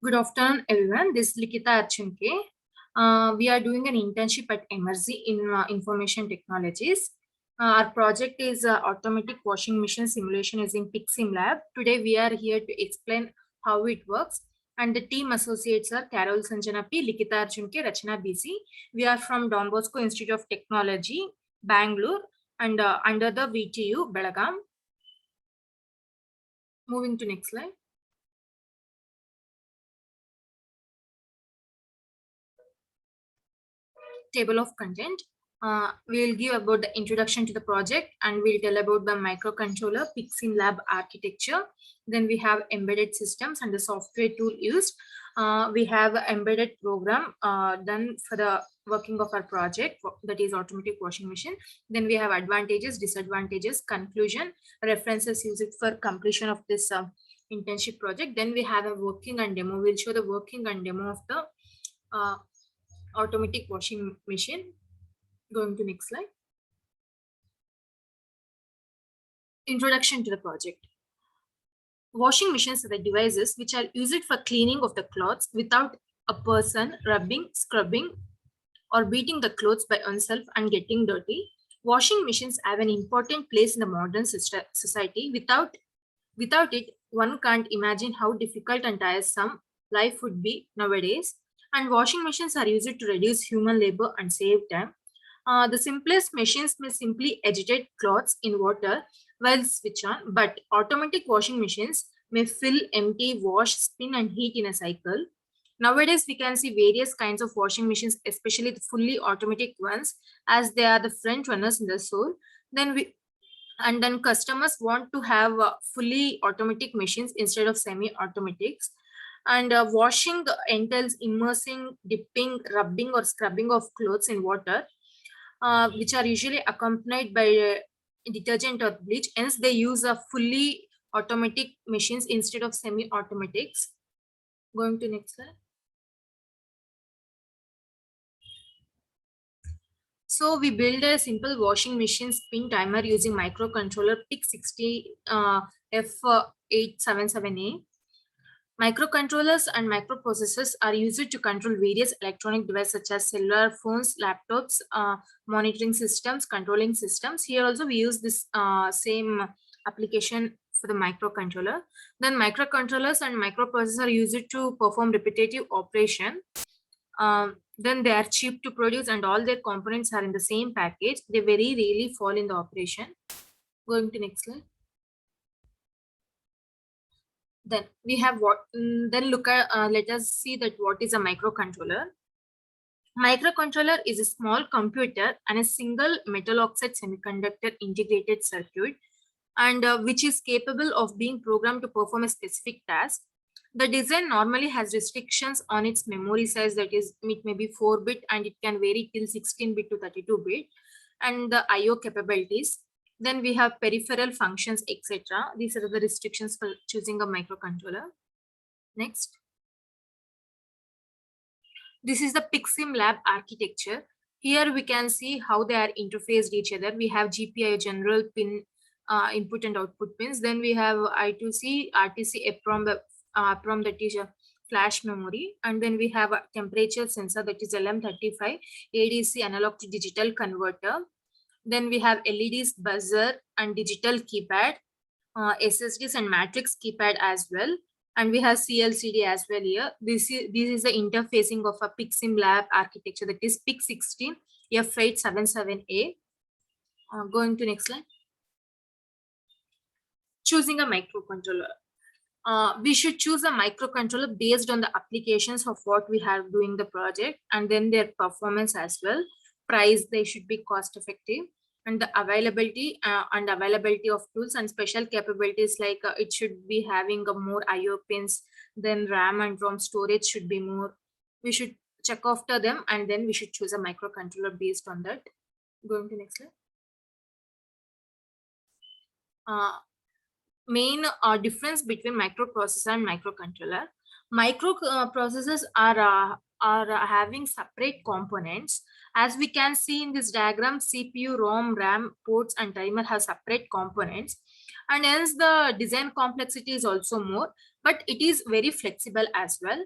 Good afternoon, everyone. This is Likita Archunke. We are doing an internship at Emergy in Information Technologies. Our project is automatic washing machine simulation using Pixim Lab. Today, we are here to explain how it works. And the team associates are Carol Sanjana P, Likita Archunke, Rachna BC. We are from Don Bosco Institute of Technology, Bangalore, and under the VTU, Belagaum. Moving to next slide. Table of content. We'll give about the introduction to the project and we'll tell about the microcontroller Pixim Lab architecture. Then we have embedded systems and the software tool used. We have an embedded program done for the working of our project, that is automatic washing machine. Then we have advantages, disadvantages, conclusion, references used for completion of this internship project. Then we have a working and demo. We'll show the working and demo of the automatic washing machine. Going to next slide. Introduction to the project. Washing machines are the devices which are used for cleaning of the clothes without a person rubbing, scrubbing, or beating the clothes by oneself and getting dirty. Washing machines have an important place in the modern society. Without it, one can't imagine how difficult and tiresome life would be nowadays. And washing machines are used to reduce human labor and save time. The simplest machines may simply agitate cloths in water while switch on, but automatic washing machines may fill, empty, wash, spin, and heat in a cycle. Nowadays, we can see various kinds of washing machines, especially the fully automatic ones, as they are the front runners in the soul. Then customers want to have fully automatic machines instead of semi-automatics. And washing entails immersing, dipping, rubbing, or scrubbing of clothes in water, which are usually accompanied by detergent or bleach. Hence, they use a fully automatic machines instead of semi-automatics. Going to next slide. So we build a simple washing machine spin timer using microcontroller PIC60 F877A. Microcontrollers and microprocessors are used to control various electronic devices such as cellular phones, laptops, monitoring systems, controlling systems. Here also we use this same application for the microcontroller. Then microcontrollers and microprocessors are used to perform repetitive operation. Then they are cheap to produce and all their components are in the same package. They very rarely fall in the operation. Going to next slide. Then we have then look at, let us see that what is a microcontroller. Microcontroller is a small computer and a single metal oxide semiconductor integrated circuit, and which is capable of being programmed to perform a specific task. The design normally has restrictions on its memory size, that is, it may be 4-bit and it can vary till 16-bit to 32-bit, and the I/O capabilities. Then we have peripheral functions, etc. These are the restrictions for choosing a microcontroller. Next. This is the Pixim Lab architecture. Here we can see how they are interfaced each other. We have GPIO general pin, input and output pins. Then we have I2C, RTC, EPROM, that is a flash memory. And then we have a temperature sensor, that is LM35, ADC, analog to digital converter. Then we have LEDs, buzzer, and digital keypad, SSDs and matrix keypad as well. And we have CLCD as well here. This is the interfacing of a Pixim Lab architecture, that is PIC60 F877A. Going to next slide. Choosing a microcontroller. We should choose a microcontroller based on the applications of what we have doing the project, and then their performance as well. Price, they should be cost effective, and the availability of tools and special capabilities, like it should be having a more IO pins, then RAM and ROM storage should be more. We should check after them, and then we should choose a microcontroller based on that. Going to next slide. Main difference between microprocessor and microcontroller. Microprocessors are having separate components. As we can see in this diagram, CPU, ROM, RAM, ports, and timer have separate components. and hence the design complexity is also more, but it is very flexible as well.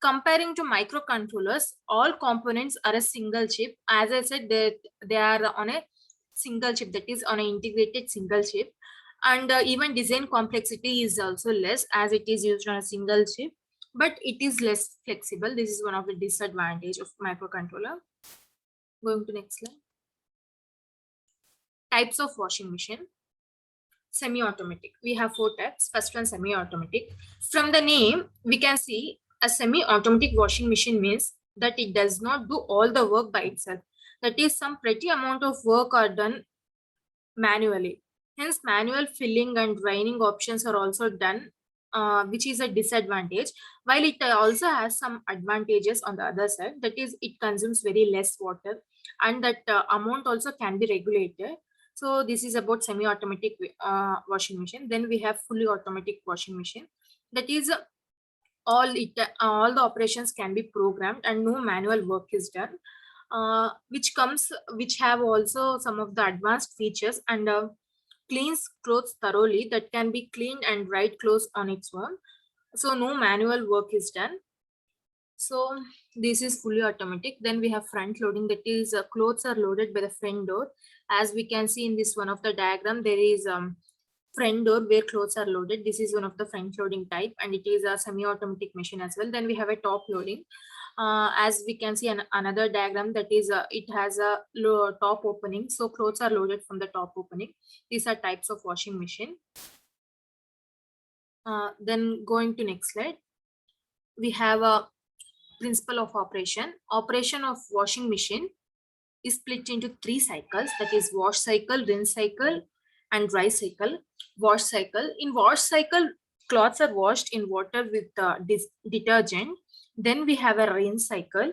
Comparing to microcontrollers, all components are a single chip. As I said, they are on a single chip, that is on an integrated single chip, and even design complexity is also less as it is used on a single chip, but it is less flexible. This is one of the disadvantage of microcontroller. Going to next slide. Types of washing machine. Semi-automatic. We have 4 types. First one, semi-automatic. From the name, we can see a semi-automatic washing machine means that it does not do all the work by itself. That is, some pretty amount of work are done manually. Hence, manual filling and draining options are also done, which is a disadvantage. While it also has some advantages on the other side, that is, it consumes very less water, and that amount also can be regulated. So this is about semi-automatic washing machine. Then we have fully automatic washing machine. That is, all the operations can be programmed and no manual work is done. Which have also some of the advanced features and cleans clothes thoroughly, that can be cleaned and dried clothes on its own. So no manual work is done. So this is fully automatic. Then we have front loading, that is clothes are loaded by the front door. As we can see in this one of the diagram, there is front door where clothes are loaded. This is one of the front loading type, and it is a semi-automatic machine as well. Then we have a top loading. As we can see another diagram, that is it has a top opening, so clothes are loaded from the top opening. These are types of washing machine. Then going to next slide, we have a principle of operation. Operation of washing machine is split into 3 cycles, that is wash cycle, rinse cycle, and dry cycle. Wash cycle. In wash cycle, clothes are washed in water with detergent. Then we have a rinse cycle.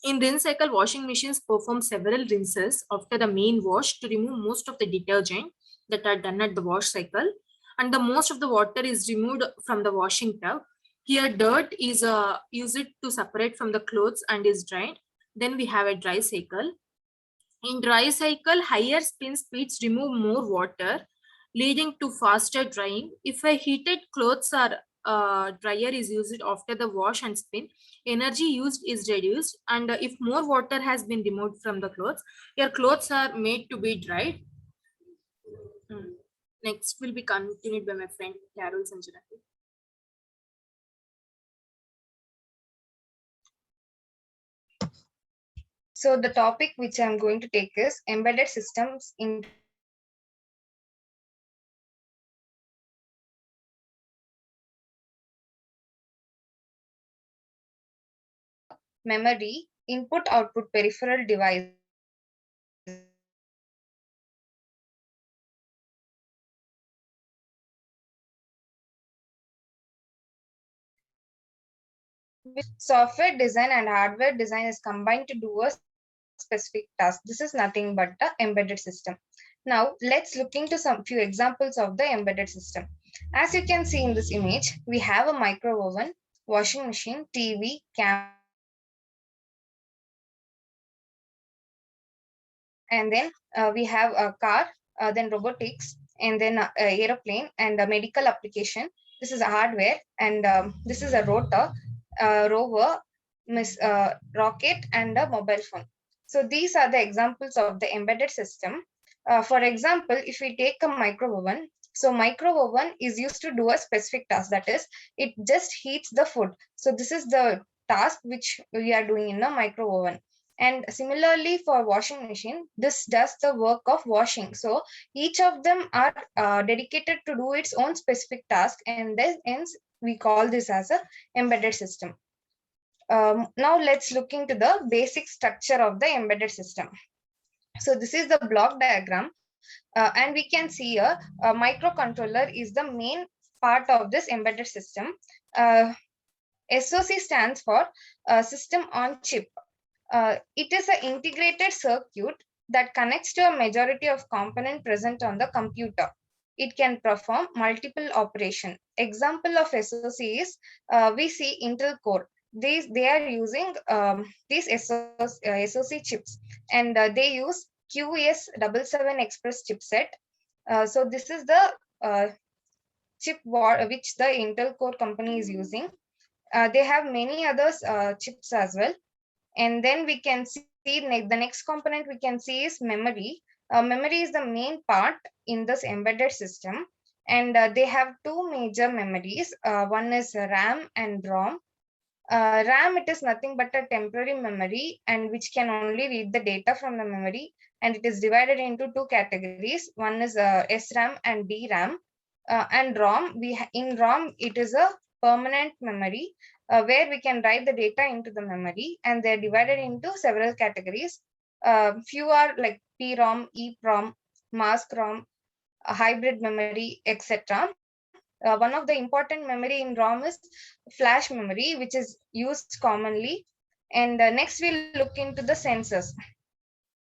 In rinse cycle, washing machines perform several rinses after the main wash to remove most of the detergent that are done at the wash cycle, and the most of the water is removed from the washing tub. Here dirt is used to separate from the clothes and is dried. Then we have a dry cycle. In dry cycle, higher spin speeds remove more water, leading to faster drying. If a heated clothes or dryer is used after the wash and spin, energy used is reduced, and if more water has been removed from the clothes, your clothes are made to be dried. Next will be continued by my friend Carol Sanjanati. So the topic which I'm going to take is embedded systems in memory, input-output peripheral device. Software design and hardware design is combined to do a specific task. This is nothing but the embedded system. Now let's look into some few examples of the embedded system. As you can see in this image, we have a micro oven, washing machine, TV, camera, and then we have a car, then robotics, and then aeroplane and a medical application. This is a hardware, and this is a rover, rocket, and a mobile phone. So these are the examples of the embedded system. For example, if we take a micro oven, so micro oven is used to do a specific task, that is, it just heats the food. So this is the task which we are doing in a micro oven. And similarly for washing machine, this does the work of washing. So each of them are dedicated to do its own specific task, and then hence we call this as a embedded system. Now let's look into the basic structure of the embedded system. So this is the block diagram, and we can see a microcontroller is the main part of this embedded system. SoC stands for system on chip. It is an integrated circuit that connects to a majority of components present on the computer. It can perform multiple operations. Example of SoC is we see Intel Core. They are using these SoC chips, and they use QS77 Express chipset. So this is the chip which the Intel Core company is using. They have many others chips as well. And then we can see the next component we can see is memory. Memory is the main part in this embedded system, and they have two major memories. One is RAM and ROM. RAM, it is nothing but a temporary memory and which can only read the data from the memory, and it is divided into two categories. One is SRAM and DRAM. And ROM, in ROM it is a permanent memory where we can write the data into the memory, and they're divided into several categories. Few are like PROM, EPROM, mask ROM, hybrid memory, etc. One of the important memory in ROM is flash memory, which is used commonly. And next we'll look into the sensors.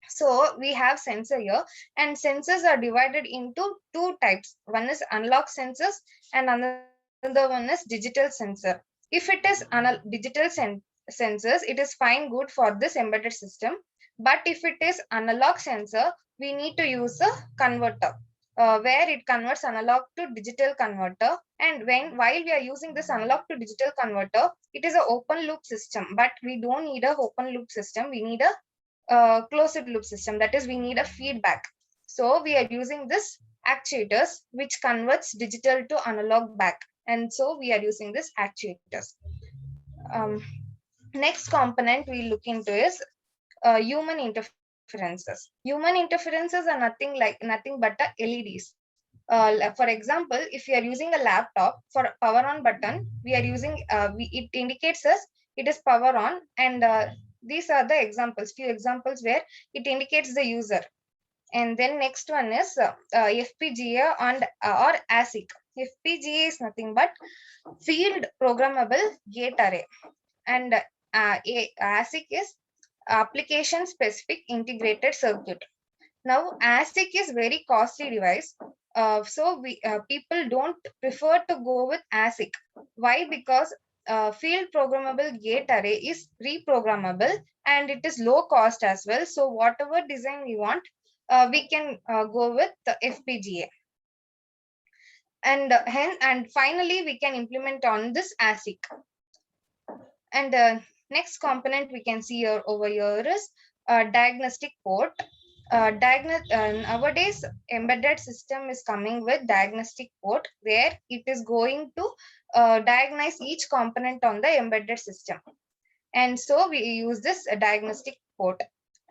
So we have sensor here, and sensors are divided into two types. One is analog sensors and another one is digital sensor. If it is digital sensors, it is fine, good for this embedded system. But if it is analog sensor, we need to use a converter where it converts analog to digital converter. And while we are using this analog to digital converter, it is an open loop system, but we don't need a open loop system. We need a closed loop system. That is, we need a feedback. So we are using this actuators which converts digital to analog back, and so we are using this actuators. Um, Next component we look into is human interferences. Human interferences are nothing but the LEDs. For example, if you are using a laptop, for power on button, we are using it indicates us it is power on, and these are the examples, few examples where it indicates the user. And then next one is FPGA and or ASIC. FPGA is nothing but field programmable gate array, and ASIC is application specific integrated circuit. Now ASIC is very costly device, so people don't prefer to go with ASIC. Why? Because field programmable gate array is reprogrammable and it is low cost as well. So whatever design we want, we can go with the FPGA. And and finally we can implement on this ASIC. And next component we can see over here is diagnostic port. Nowadays embedded system is coming with diagnostic port where it is going to diagnose each component on the embedded system, and so we use this diagnostic port.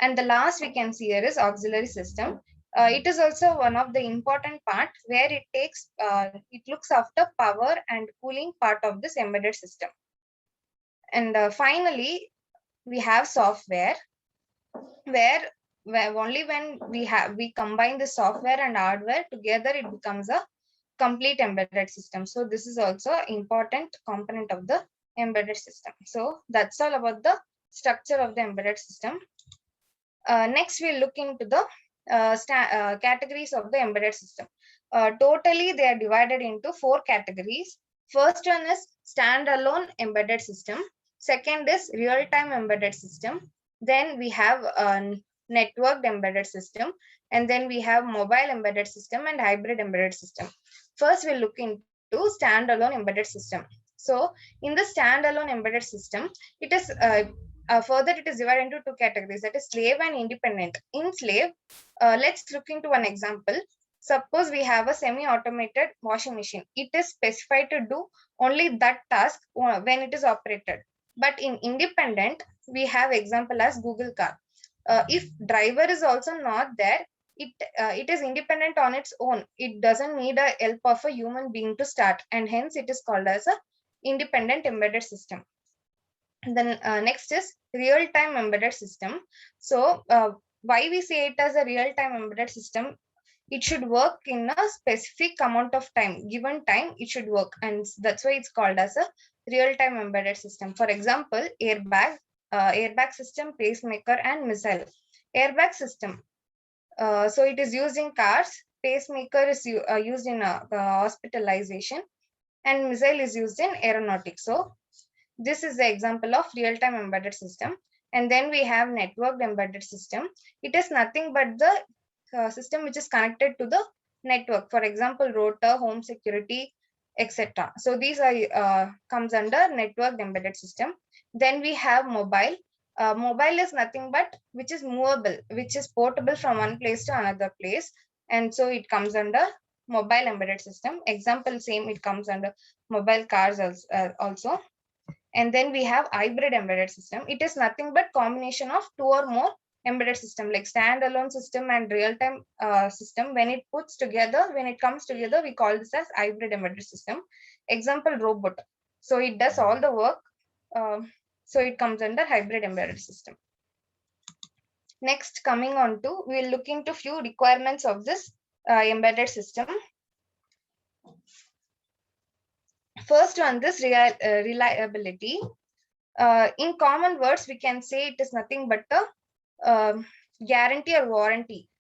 And the last we can see here is auxiliary system. It is also one of the important part where it looks after power and cooling part of this embedded system. And finally we have software, where only when we combine the software and hardware together, it becomes a complete embedded system. So this is also important component of the embedded system. So that's all about the structure of the embedded system. Next we'll look into the categories of the embedded system. Totally they are divided into 4 categories. First one is standalone embedded system. Second is real-time embedded system. Then we have networked embedded system, and then we have mobile embedded system and hybrid embedded system. First we'll look into standalone embedded system. So in the standalone embedded system, it is further it is divided into 2 categories, that is slave and independent. In slave, let's look into one example. Suppose we have a semi-automated washing machine. It is specified to do only that task when it is operated. But in independent, we have example as Google car. If driver is also not there, it is independent on its own. It doesn't need a help of a human being to start, and hence it is called as a independent embedded system. Then next is real-time embedded system. So why we say it as a real-time embedded system? It should work in a specific amount of time, given time it should work, and that's why it's called as a real-time embedded system. For example, airbag system, pacemaker, and missile. Airbag system, so it is used in cars. Pacemaker is used in hospitalization, and missile is used in aeronautics. So this is the example of real-time embedded system. And then we have networked embedded system. It is nothing but the system which is connected to the network. For example, router, home security, etc. So these are comes under network embedded system. Then we have mobile. Mobile is nothing but which is movable, which is portable from one place to another place, and so it comes under mobile embedded system. Example same, it comes under mobile cars also. And then we have hybrid embedded system. It is nothing but combination of two or more embedded system, like standalone system and real-time system. When it comes together, we call this as hybrid embedded system. Example, robot. So it does all the work. So it comes under hybrid embedded system. Next, coming on to, we'll look into few requirements of this embedded system. First one, this reliability. In common words, we can say it is nothing but a guarantee or warranty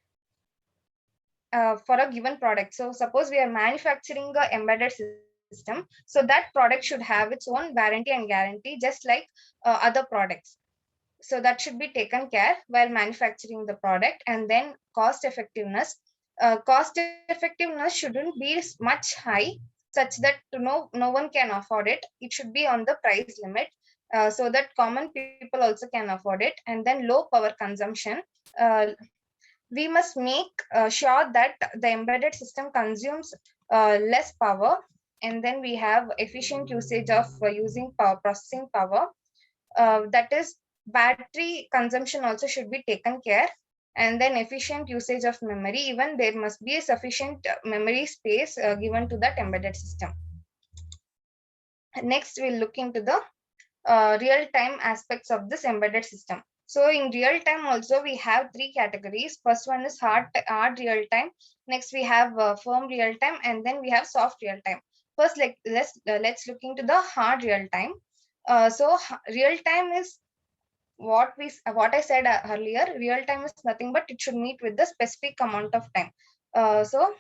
for a given product. So suppose we are manufacturing a embedded system, so that product should have its own warranty and guarantee, just like other products. So that should be taken care while manufacturing the product. And then cost effectiveness. Cost effectiveness shouldn't be much high, such that no one can afford it. It should be on the price limit, so that common people also can afford it. And then low power consumption. We must make sure that the embedded system consumes less power. And then we have efficient usage of using processing power. That is, battery consumption also should be taken care. And then efficient usage of memory. Even there must be a sufficient memory space given to that embedded system. Next, we'll look into the real-time aspects of this embedded system. So in real time also we have three categories. First one is hard real time. Next we have firm real time, and then we have soft real time. First, let's look into the hard real time. So real time is what I said earlier. Real time is nothing but it should meet with the specific amount of time. So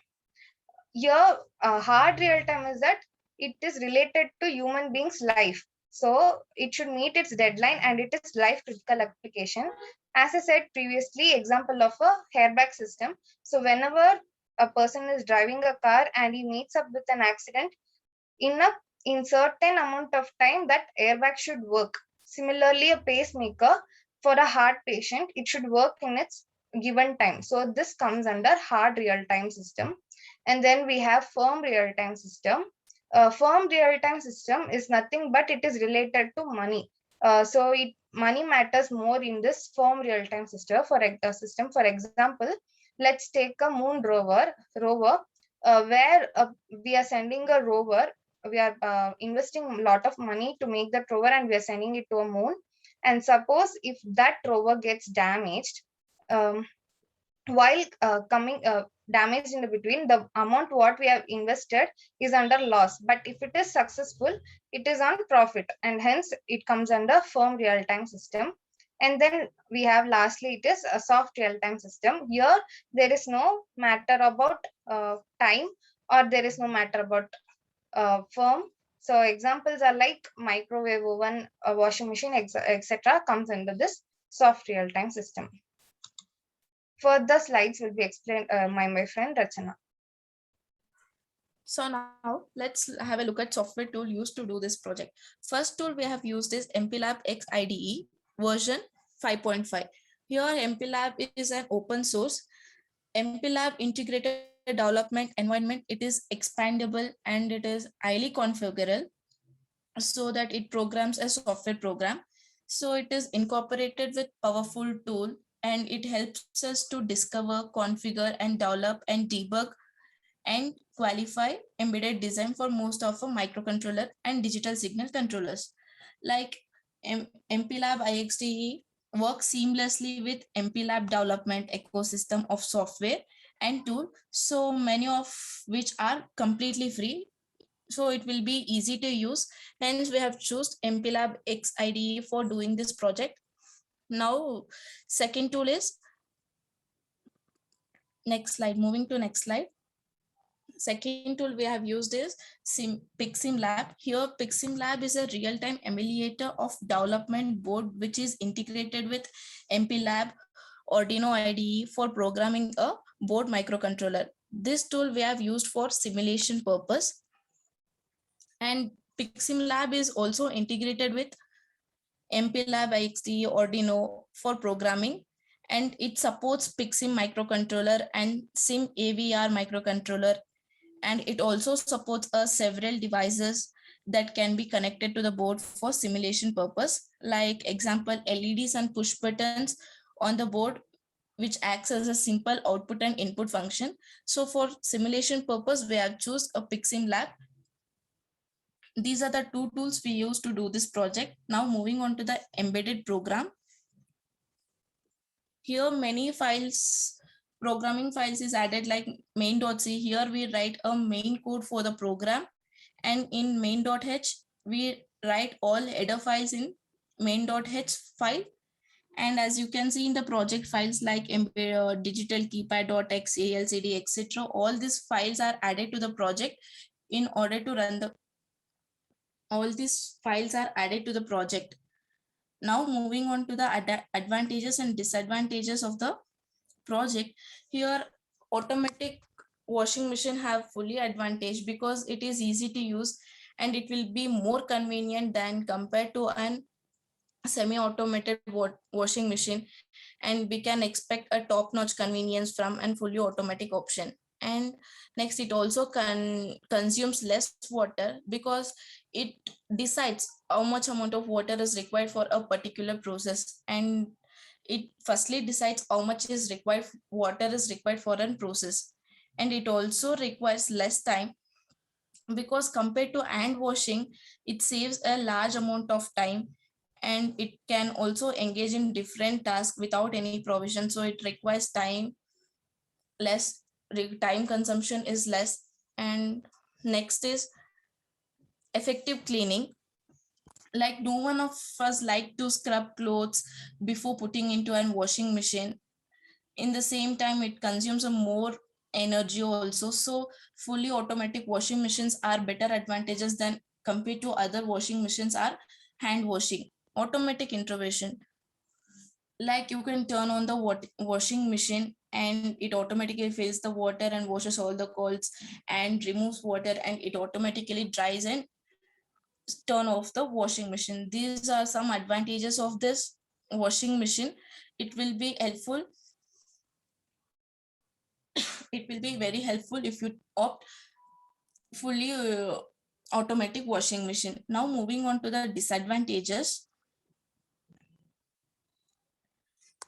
here hard real time is that it is related to human beings' life. So it should meet its deadline, and it is life critical application. As I said previously, example of a airbag system. So whenever a person is driving a car and he meets up with an accident, in certain amount of time, that airbag should work. Similarly, a pacemaker for a heart patient, it should work in its given time. So this comes under hard real-time system. And then we have firm real-time system. Firm real-time system is nothing but it is related to money. So money matters more in this firm real-time system. For example, let's take a moon rover, where we are sending a rover. We are investing a lot of money to make that rover, and we are sending it to a moon. And suppose if that rover gets damaged, while coming damaged in the between, the amount what we have invested is under loss. But if it is successful, it is on profit, and hence it comes under firm real-time system. And then we have lastly, it is a soft real-time system. Here there is no matter about time, or there is no matter about firm. So examples are like microwave oven, a washing machine, etc. comes under this soft real-time system. Further slides will be explained by my friend Rachana. So now let's have a look at software tool used to do this project. First tool we have used is MPLAB X IDE version 5.5. Here MPLAB is an open source. MPLAB integrated development environment. It is expandable and it is highly configurable so that it programs a software program. So it is incorporated with powerful tool, and it helps us to discover, configure, and develop and debug and qualify embedded design for most of a microcontroller and digital signal controllers. Like MPLAB IXDE works seamlessly with MPLAB development ecosystem of software and tool, so many of which are completely free. So it will be easy to use. Hence we have chosen MPLAB X IDE for doing this project. Now, second tool is, next slide, moving to next slide. Second tool we have used is PixSimLab. Here PixSimLab is a real-time emulator of development board which is integrated with MPLAB Arduino IDE for programming a board microcontroller. This tool we have used for simulation purpose. And PiximLab is also integrated with MPLAB XD Arduino for programming, and it supports Pixim microcontroller and SIM AVR microcontroller, and it also supports several devices that can be connected to the board for simulation purpose, like example LEDs and push buttons on the board, which acts as a simple output and input function. So for simulation purpose, we have choose a PiximLab. These are the two tools we use to do this project. Now moving on to the embedded program. Here many files, programming files is added like main.c. Here we write a main code for the program, and in main.h we write all header files in main.h file. And as you can see in the project files like digital keypad.x, ALCD, etc., all these files are added to the project in order to run the, all these files are added to the project. Now moving on to the advantages and disadvantages of the project. Here automatic washing machine have fully advantage because it is easy to use and it will be more convenient than compared to an semi-automated washing machine, and we can expect a top-notch convenience from a fully automatic option. And next, it also consumes less water because it decides how much amount of water is required for a particular process, and it firstly decides how much is required, water is required for a process. And it also requires less time because compared to hand washing, it saves a large amount of time, and it can also engage in different tasks without any provision. So it requires time less, time consumption is less. And next is effective cleaning. Like no one of us like to scrub clothes before putting into a washing machine. In the same time, it consumes a more energy also. So fully automatic washing machines are better advantages than compared to other washing machines are hand washing. Automatic intervention, like you can turn on the washing machine and it automatically fills the water and washes all the clothes and removes water, and it automatically dries and turn off the washing machine. These are some advantages of this washing machine. It will be helpful, it will be very helpful if you opt fully automatic washing machine. Now moving on to the disadvantages,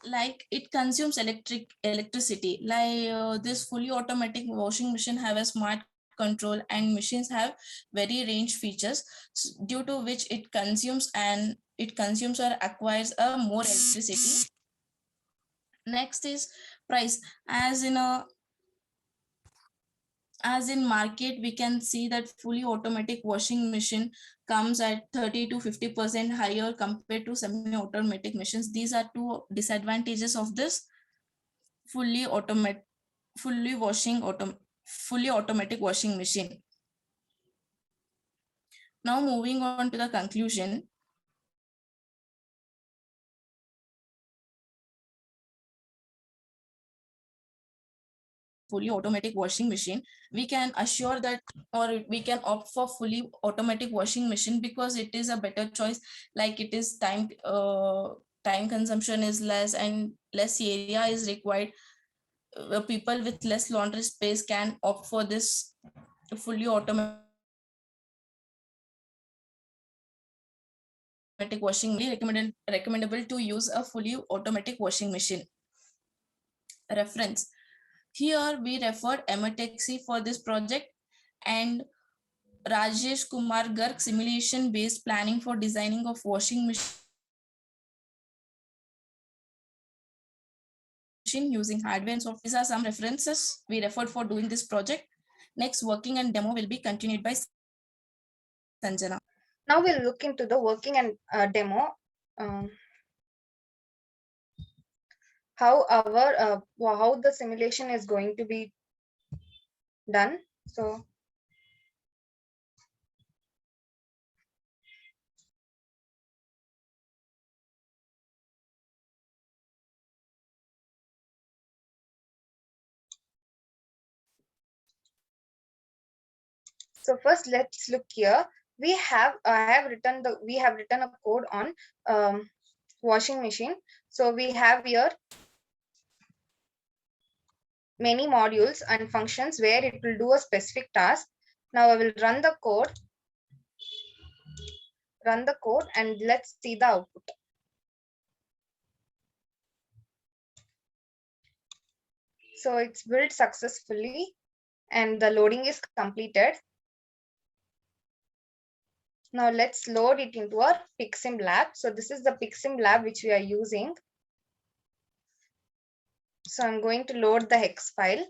like it consumes electricity. Like this fully automatic washing machine have a smart control and machines have very range features, due to which it consumes or acquires a more electricity. Next is price. As in market, we can see that fully automatic washing machine comes at 30 to 50% higher compared to semi-automatic machines. These are two disadvantages of this fully automatic fully automatic washing machine. Now moving on to the conclusion. Fully automatic washing machine, we can assure that, or we can opt for fully automatic washing machine because it is a better choice. Like it is time consumption is less and less area is required. People with less laundry space can opt for this fully automatic washing. Recommendable to use a fully automatic washing machine. Reference. Here we referred Ematexi for this project, and Rajesh Kumar Garg simulation based planning for designing of washing machine using hardware and software. These are some references we referred for doing this project. Next, working and demo will be continued by Sanjana. Now we'll look into the working and demo. How the simulation is going to be done. So So first, let's look here. We have we have written a code on washing machine. So we have here many modules and functions where it will do a specific task. Now I will run the code, and let's see the output. So it's built successfully and the loading is completed. Now let's load it into our Pixim lab. So this is the Pixim lab which we are using. So I'm going to load the hex file.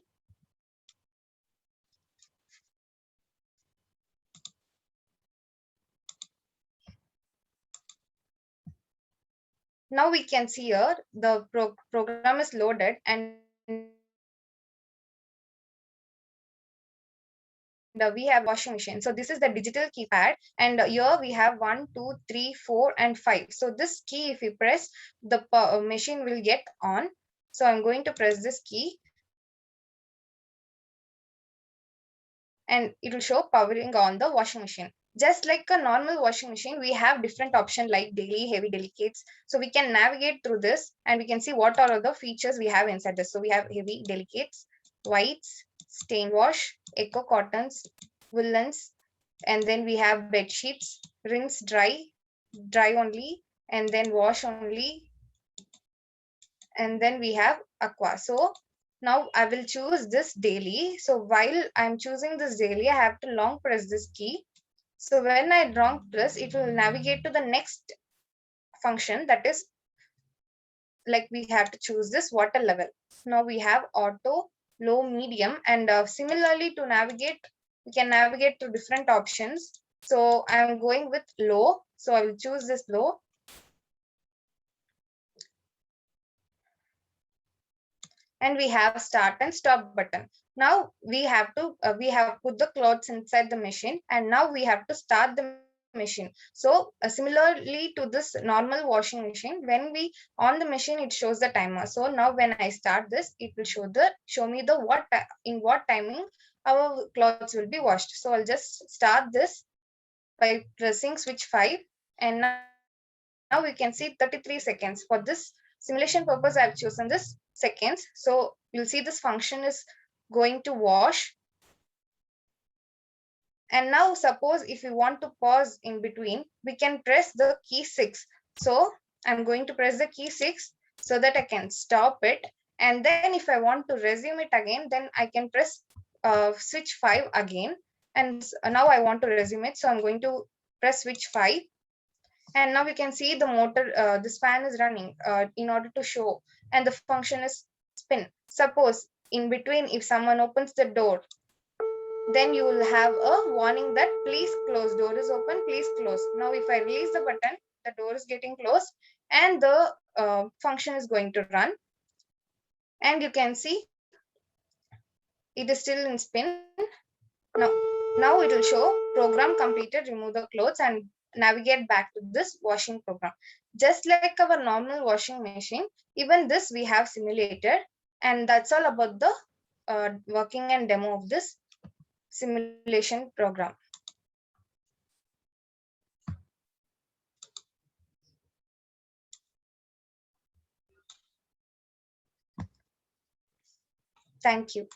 Now we can see here the program is loaded and we have washing machine. So this is the digital keypad, and here we have 1, 2, 3, 4, and 5. So this key, if you press, the machine will get on. So I'm going to press this key, and it will show powering on the washing machine. Just like a normal washing machine, we have different options like daily, heavy, delicates. So we can navigate through this and we can see what are the features we have inside this. So we have heavy, delicates, whites, stain wash, eco cottons, woolens, and then we have bed sheets, rinse, dry, dry only, and then wash only, and then we have aqua. So now I will choose this daily. So while I'm choosing this daily, I have to long press this key. So when I long press, it will navigate to the next function, that is like we have to choose this water level. Now we have auto, low, medium, and similarly to navigate, we can navigate to different options. So I'm going with low. So I will choose this low. And we have start and stop button. Now we have put the clothes inside the machine, and now we have to start the machine. So similarly to this normal washing machine, when we on the machine, it shows the timer. So now when I start this, it will show me the in what timing our clothes will be washed. So I'll just start this by pressing switch 5, and now we can see 33 seconds. For this simulation purpose, I've chosen this seconds. So you'll see this function is going to wash. And now suppose if we want to pause in between, we can press the key 6. So I'm going to press the key 6 so that I can stop it. And then if I want to resume it again, then I can press switch 5 again. And now I want to resume it. So I'm going to press switch 5. And now you can see the motor, this fan is running in order to show, and the function is spin. Suppose in between, if someone opens the door, then you will have a warning that please close, door is open, please close. Now if I release the button, the door is getting closed and the function is going to run. And you can see it is still in spin. Now it will show program completed, remove the clothes and navigate back to this washing program. Just like our normal washing machine, even this we have simulated, and that's all about the working and demo of this simulation program. Thank you.